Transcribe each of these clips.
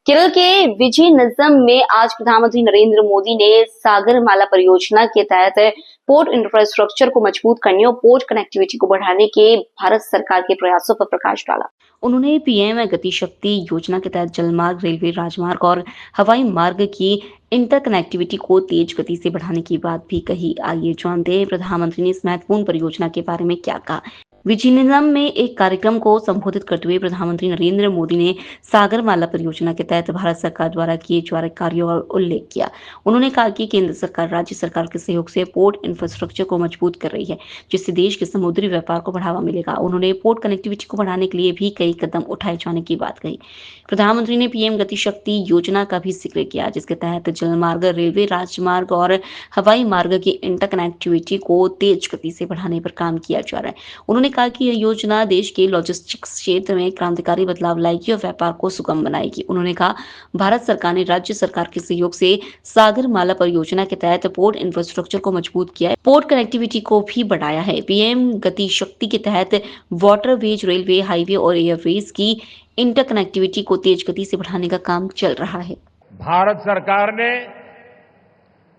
केरल के विजयनगरम में आज प्रधानमंत्री नरेंद्र मोदी ने सागरमाला परियोजना के तहत पोर्ट इंफ्रास्ट्रक्चर को मजबूत करने और पोर्ट कनेक्टिविटी को बढ़ाने के भारत सरकार के प्रयासों पर प्रकाश डाला। उन्होंने पीएम गति शक्ति योजना के तहत जलमार्ग, रेलवे, राजमार्ग और हवाई मार्ग की इंटरकनेक्टिविटी को तेज गति से बढ़ाने की बात भी कही। आइए जानते हैं प्रधानमंत्री ने इस महत्वपूर्ण परियोजना के बारे में क्या कहा। विजयनगरम में एक कार्यक्रम को संबोधित करते हुए प्रधानमंत्री नरेंद्र मोदी ने सागरमाला परियोजना के तहत भारत सरकार द्वारा किए जा रहे कार्यों का उल्लेख किया। उन्होंने कहा कि केंद्र सरकार राज्य सरकार के सहयोग से पोर्ट इंफ्रास्ट्रक्चर को मजबूत कर रही है, जिससे देश के समुद्री व्यापार को बढ़ावा मिलेगा। उन्होंने पोर्ट कनेक्टिविटी को बढ़ाने के लिए भी कई कदम उठाए जाने की बात कही। प्रधानमंत्री ने पीएम गति शक्ति योजना का भी जिक्र किया, जिसके तहत जलमार्ग, रेलवे, राजमार्ग और हवाई मार्ग की इंटरकनेक्टिविटी को तेज गति से बढ़ाने पर काम किया जा रहा है। उन्होंने कहा कि यह योजना देश के लॉजिस्टिक्स क्षेत्र में क्रांतिकारी बदलाव लाएगी और व्यापार को सुगम बनाएगी। उन्होंने कहा, भारत सरकार ने राज्य सरकार के सहयोग से सागरमाला परियोजना के तहत पोर्ट इंफ्रास्ट्रक्चर को मजबूत किया है, पोर्ट कनेक्टिविटी को भी बढ़ाया है। पीएम गति शक्ति के तहत वाटरवेज, रेलवे, हाईवे और एयरवेज की इंटरकनेक्टिविटी को तेज गति से बढ़ाने का काम चल रहा है। भारत सरकार ने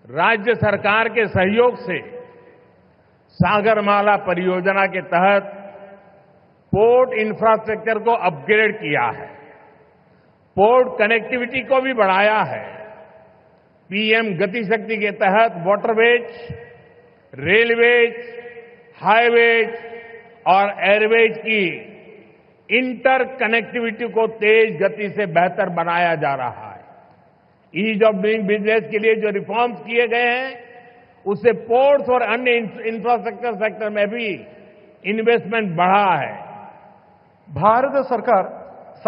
राज्य सरकार के सहयोग से सागरमाला परियोजना के तहत पोर्ट इंफ्रास्ट्रक्चर को अपग्रेड किया है, पोर्ट कनेक्टिविटी को भी बढ़ाया है। पीएम गति शक्ति के तहत वाटरवेज, रेलवेज, हाईवेज और एयरवेज की इंटर कनेक्टिविटी को तेज गति से बेहतर बनाया जा रहा है। ईज ऑफ डूइंग बिजनेस के लिए जो रिफॉर्म्स किए गए हैं, उससे पोर्ट्स और अन्य इंफ्रास्ट्रक्चर सेक्टर में भी इन्वेस्टमेंट बढ़ा है। भारत सरकार